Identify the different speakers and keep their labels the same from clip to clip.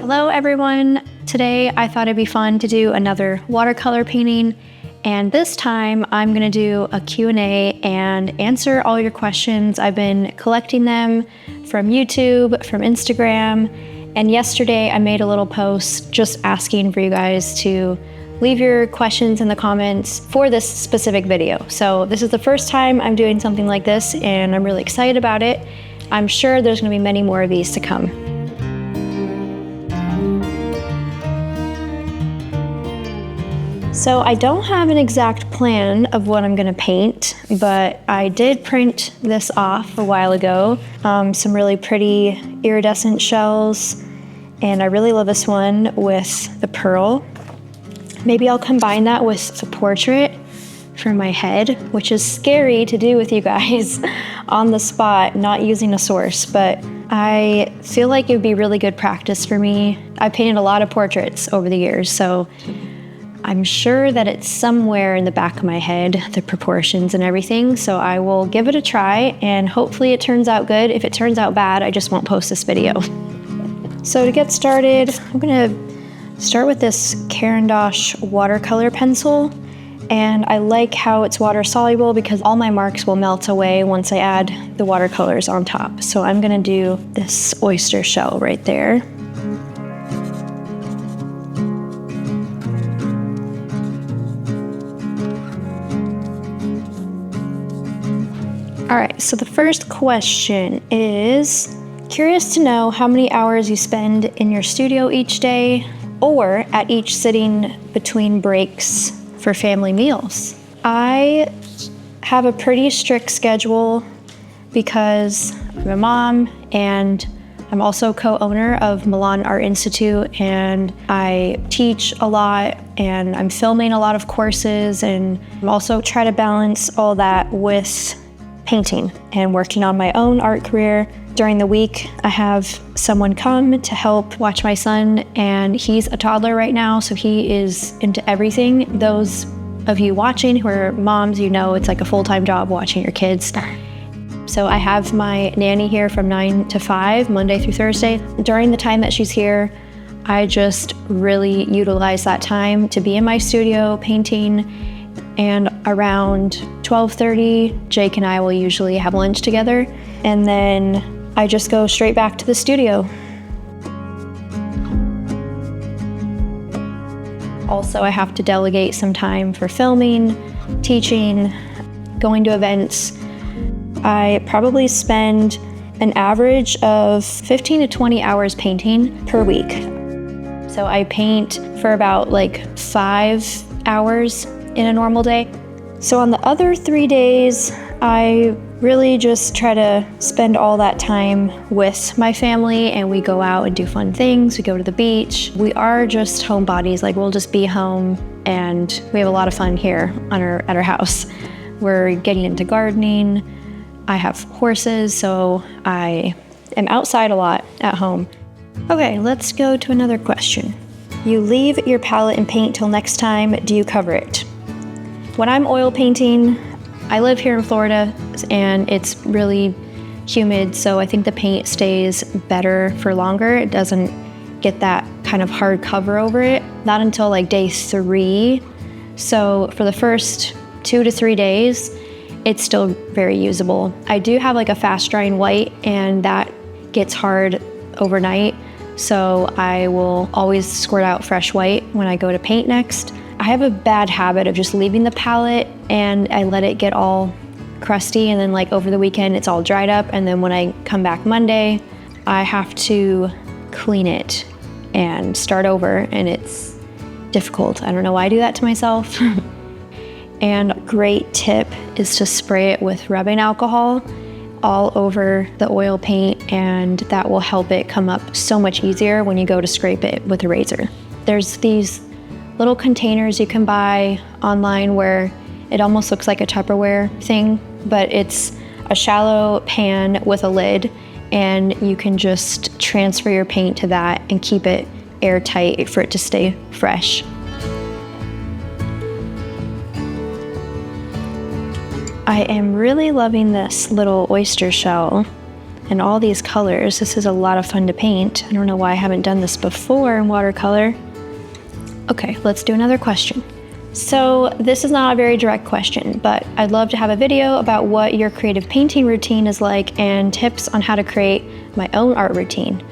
Speaker 1: Hello everyone! Today I thought it'd be fun to do another watercolor painting, and this time I'm gonna do a Q&A and answer all your questions. I've been collecting them from YouTube, from Instagram, and yesterday I made a little post just asking for you guys to leave your questions in the comments for this specific video. So this is the first time I'm doing something like this and I'm really excited about it. I'm sure there's gonna be many more of these to come. So I don't have an exact plan of what I'm gonna paint, but I did print this off a while ago. Some really pretty iridescent shells, and I really love this one with the pearl. Maybe I'll combine that with a portrait for my head, which is scary to do with you guys on the spot, not using a source, but I feel like it would be really good practice for me. I painted a lot of portraits over the years, so I'm sure that it's somewhere in the back of my head, the proportions and everything, so I will give it a try and hopefully it turns out good. If it turns out bad, I just won't post this video. So to get started, I'm gonna start with this Caran d'Ache watercolor pencil, and I like how it's water soluble because all my marks will melt away once I add the watercolors on top. So I'm gonna do this oyster shell right there. All right, so the first question is, curious to know how many hours you spend in your studio each day or at each sitting between breaks for family meals. I have a pretty strict schedule because I'm a mom and I'm also co-owner of Milan Art Institute, and I teach a lot and I'm filming a lot of courses, and I'm also try to balance all that with painting and working on my own art career. During the week, I have someone come to help watch my son, and he's a toddler right now, so he is into everything. Those of you watching who are moms, you know it's like a full-time job watching your kids. So I have my nanny here from 9 to 5, Monday through Thursday. During the time that she's here, I just really utilize that time to be in my studio painting, and around 12:30, Jake and I will usually have lunch together, and then I just go straight back to the studio. Also, I have to delegate some time for filming, teaching, going to events. I probably spend an average of 15 to 20 hours painting per week. So I paint for about like 5 hours in a normal day. So on the other 3 days, I really just try to spend all that time with my family, and we go out and do fun things. We go to the beach. We are just homebodies, like we'll just be home, and we have a lot of fun here at our house. We're getting into gardening. I have horses, so I am outside a lot at home. Okay, let's go to another question. You leave your palette and paint till next time. Do you cover it? When I'm oil painting, I live here in Florida and it's really humid, so I think the paint stays better for longer. It doesn't get that kind of hard cover over it, not until like day 3. So for the first 2 to 3 days, it's still very usable. I do have like a fast drying white, and that gets hard overnight, so I will always squirt out fresh white when I go to paint next. I have a bad habit of just leaving the palette and I let it get all crusty, and then like over the weekend it's all dried up, and then when I come back Monday, I have to clean it and start over, and it's difficult. I don't know why I do that to myself. And a great tip is to spray it with rubbing alcohol all over the oil paint, and that will help it come up so much easier when you go to scrape it with a razor. There's these little containers you can buy online where it almost looks like a Tupperware thing, but it's a shallow pan with a lid, and you can just transfer your paint to that and keep it airtight for it to stay fresh. I am really loving this little oyster shell. and all these colors. This is a lot of fun to paint. I don't know why I haven't done this before in watercolor. Okay, let's do another question. So this is not a very direct question, but I'd love to have a video about what your creative painting routine is like and tips on how to create my own art routine.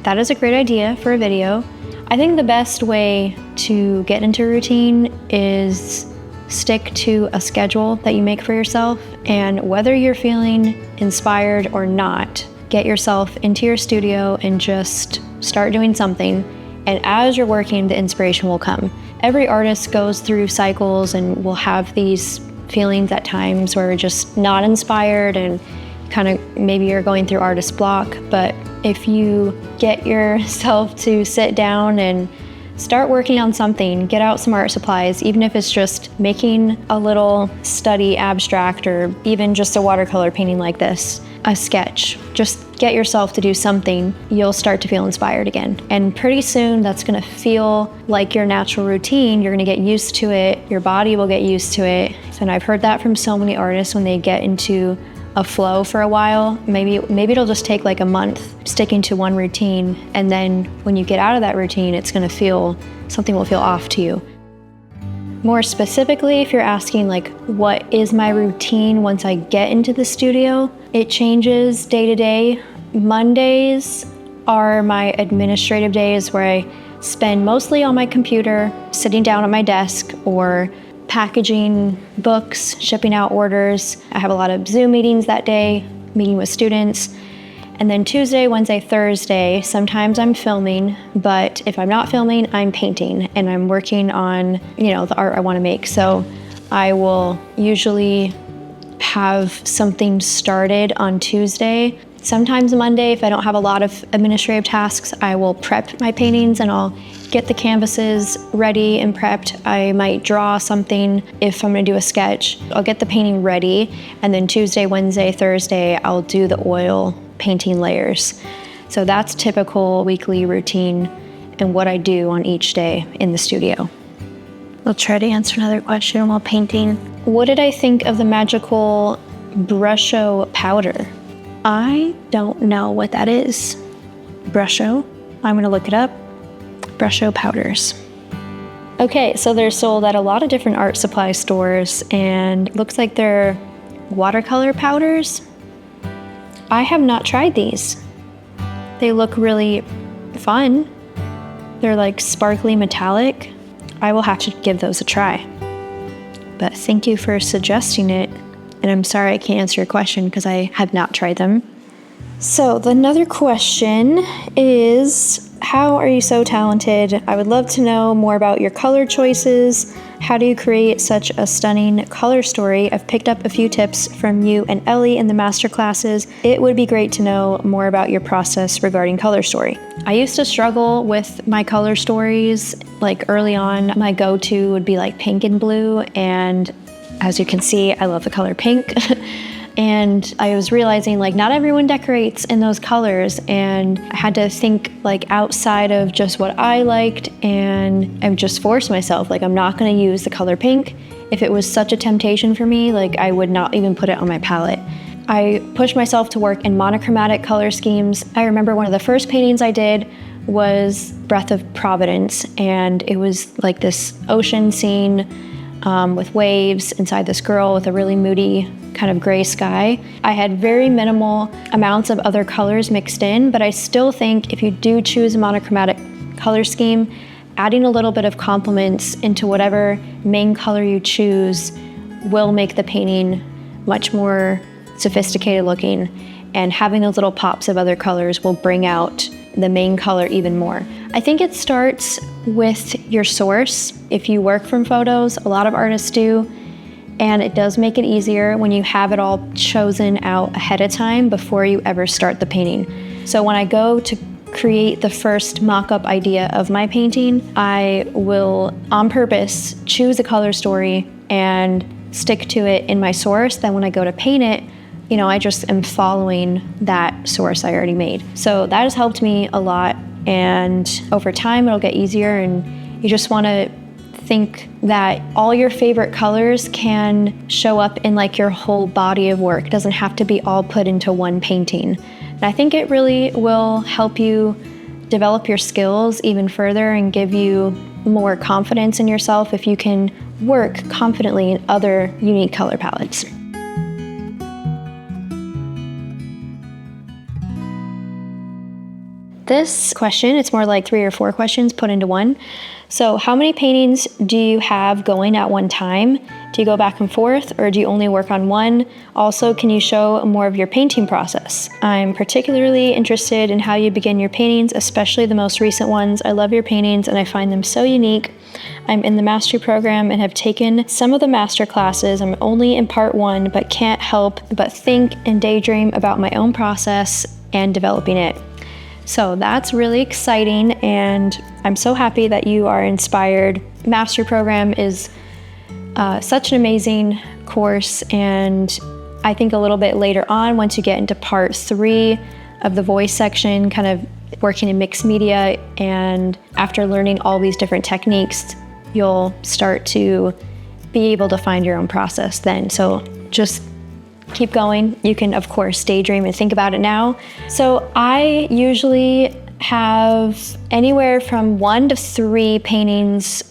Speaker 1: That is a great idea for a video. I think the best way to get into a routine is stick to a schedule that you make for yourself, and whether you're feeling inspired or not, get yourself into your studio and just start doing something. And as you're working, the inspiration will come. Every artist goes through cycles and will have these feelings at times where we're just not inspired and kind of maybe you're going through artist block. But if you get yourself to sit down and start working on something, get out some art supplies, even if it's just making a little study abstract or even just a watercolor painting like this, a sketch. Just get yourself to do something, you'll start to feel inspired again. And pretty soon that's gonna feel like your natural routine. You're gonna get used to it, your body will get used to it. And I've heard that from so many artists when they get into a flow for a while. Maybe it'll just take like a month sticking to one routine, and then when you get out of that routine, it's gonna feel, something will feel off to you. More specifically, if you're asking like, what is my routine once I get into the studio? It changes day to day. Mondays are my administrative days where I spend mostly on my computer, sitting down at my desk or packaging books, shipping out orders. I have a lot of Zoom meetings that day, meeting with students. And then Tuesday, Wednesday, Thursday, sometimes I'm filming, but if I'm not filming, I'm painting and I'm working on, the art I want to make. So I will usually have something started on Tuesday. Sometimes Monday, if I don't have a lot of administrative tasks, I will prep my paintings and I'll get the canvases ready and prepped. I might draw something if I'm gonna do a sketch. I'll get the painting ready, and then Tuesday, Wednesday, Thursday, I'll do the oil painting layers. So that's typical weekly routine and what I do on each day in the studio. I'll try to answer another question while painting. What did I think of the magical Brusho Powder? I don't know what that is. Brusho, I'm gonna look it up. Brusho Powders. Okay, so they're sold at a lot of different art supply stores and looks like they're watercolor powders. I have not tried these. They look really fun. They're like sparkly metallic. I will have to give those a try. But thank you for suggesting it. And I'm sorry I can't answer your question because I have not tried them. So another question is, how are you so talented? I would love to know more about your color choices. How do you create such a stunning color story? I've picked up a few tips from you and Ellie in the master classes. It would be great to know more about your process regarding color story. I used to struggle with my color stories. Like early on, my go-to would be like pink and blue, and as you can see, I love the color pink. And I was realizing like not everyone decorates in those colors, and I had to think like outside of just what I liked, and I just forced myself, like I'm not gonna use the color pink. If it was such a temptation for me, like I would not even put it on my palette. I pushed myself to work in monochromatic color schemes. I remember one of the first paintings I did was Breath of Providence, and it was like this ocean scene with waves inside this girl with a really moody kind of gray sky. I had very minimal amounts of other colors mixed in, but I still think if you do choose a monochromatic color scheme, adding a little bit of complements into whatever main color you choose will make the painting much more sophisticated looking, and having those little pops of other colors will bring out the main color even more. I think it starts with your source. If you work from photos, a lot of artists do, and it does make it easier when you have it all chosen out ahead of time before you ever start the painting. So when I go to create the first mock-up idea of my painting, I will on purpose choose a color story and stick to it in my source. Then when I go to paint it, I just am following that source I already made. So that has helped me a lot, and over time it'll get easier, and you just want to think that all your favorite colors can show up in like your whole body of work. It doesn't have to be all put into one painting. And I think it really will help you develop your skills even further and give you more confidence in yourself if you can work confidently in other unique color palettes. This question, it's more like 3 or 4 questions put into one. So how many paintings do you have going at one time? Do you go back and forth, or do you only work on one? Also, can you show more of your painting process? I'm particularly interested in how you begin your paintings, especially the most recent ones. I love your paintings and I find them so unique. I'm in the mastery program and have taken some of the master classes. I'm only in part 1, but can't help but think and daydream about my own process and developing it. So that's really exciting, and I'm so happy that you are inspired. Mastery program is such an amazing course, and I think a little bit later on, once you get into part 3 of the voice section, kind of working in mixed media, and after learning all these different techniques, you'll start to be able to find your own process then. So just keep going. You can, of course, daydream and think about it now. So I usually have anywhere from 1 to 3 paintings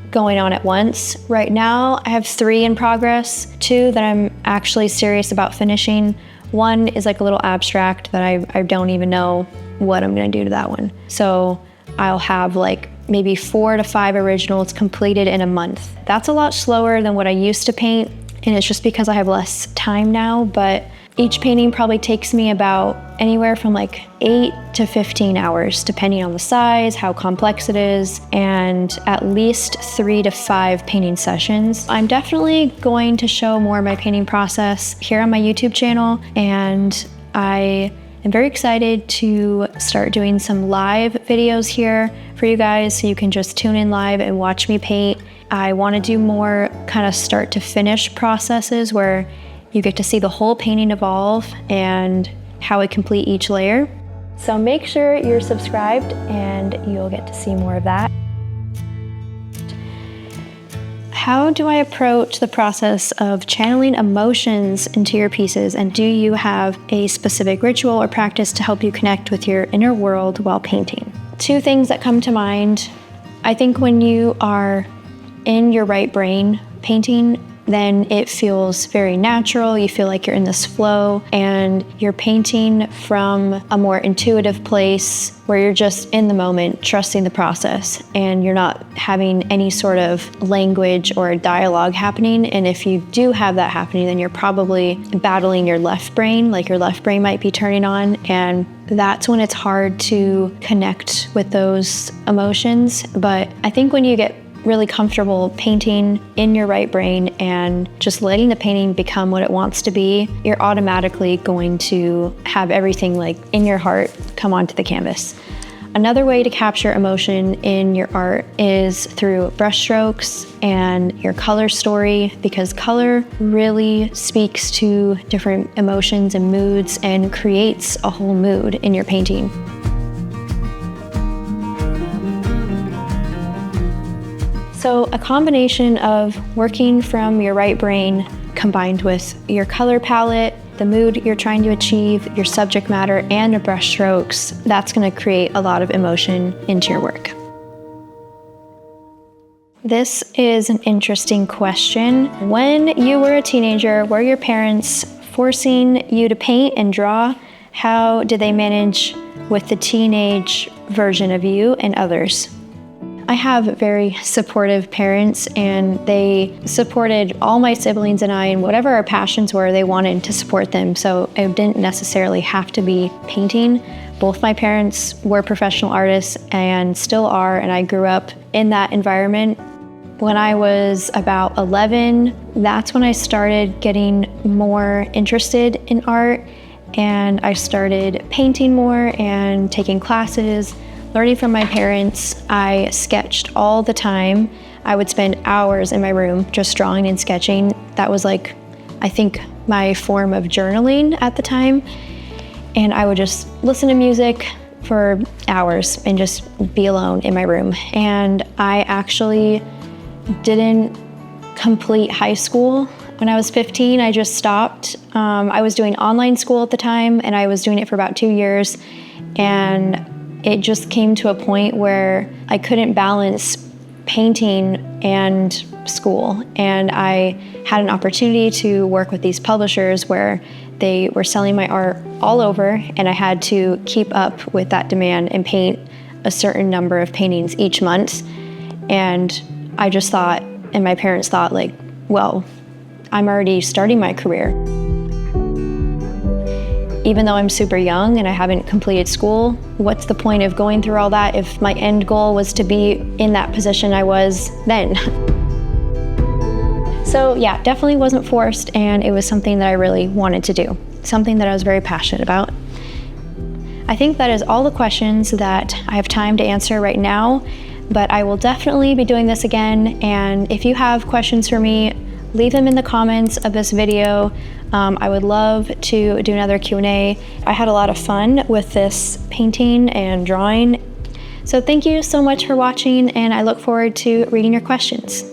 Speaker 1: going on at once. Right now, I have 3 in progress, 2 that I'm actually serious about finishing. 1 is like a little abstract that I don't even know what I'm gonna do to that one. So I'll have like maybe 4 to 5 originals completed in a month. That's a lot slower than what I used to paint, and it's just because I have less time now, but each painting probably takes me about anywhere from like 8 to 15 hours, depending on the size, how complex it is, and at least 3 to 5 painting sessions. I'm definitely going to show more of my painting process here on my YouTube channel, and I am very excited to start doing some live videos here for you guys, so you can just tune in live and watch me paint. I want to do more kind of start to finish processes where you get to see the whole painting evolve and how I complete each layer. So make sure you're subscribed and you'll get to see more of that. How do I approach the process of channeling emotions into your pieces, and do you have a specific ritual or practice to help you connect with your inner world while painting? 2 things that come to mind. I think when you are in your right brain painting, then it feels very natural. You feel like you're in this flow, and you're painting from a more intuitive place where you're just in the moment, trusting the process, and you're not having any sort of language or dialogue happening. And if you do have that happening, then you're probably battling your left brain, like your left brain might be turning on, and that's when it's hard to connect with those emotions. But I think when you get really comfortable painting in your right brain and just letting the painting become what it wants to be, you're automatically going to have everything like in your heart come onto the canvas. Another way to capture emotion in your art is through brush strokes and your color story, because color really speaks to different emotions and moods and creates a whole mood in your painting. So a combination of working from your right brain combined with your color palette, the mood you're trying to achieve, your subject matter, and your brush strokes, that's going to create a lot of emotion into your work. This is an interesting question. When you were a teenager, were your parents forcing you to paint and draw? How did they manage with the teenage version of you and others? I have very supportive parents, and they supported all my siblings and I, and whatever our passions were, they wanted to support them. So it didn't necessarily have to be painting. Both my parents were professional artists and still are, and I grew up in that environment. When I was about 11, that's when I started getting more interested in art, and I started painting more and taking classes. Learning from my parents, I sketched all the time. I would spend hours in my room just drawing and sketching. That was like, I think, my form of journaling at the time. And I would just listen to music for hours and just be alone in my room. And I actually didn't complete high school. When I was 15, I just stopped. I was doing online school at the time, and I was doing it for about 2 years. And it just came to a point where I couldn't balance painting and school. And I had an opportunity to work with these publishers where they were selling my art all over, and I had to keep up with that demand and paint a certain number of paintings each month. And I just thought, and my parents thought, like, well, I'm already starting my career. Even though I'm super young and I haven't completed school, what's the point of going through all that if my end goal was to be in that position I was then? So yeah, definitely wasn't forced, and it was something that I really wanted to do, something that I was very passionate about. I think that is all the questions that I have time to answer right now, but I will definitely be doing this again, and if you have questions for me, leave them in the comments of this video. I would love to do another Q&A. I had a lot of fun with this painting and drawing. So thank you so much for watching, and I look forward to reading your questions.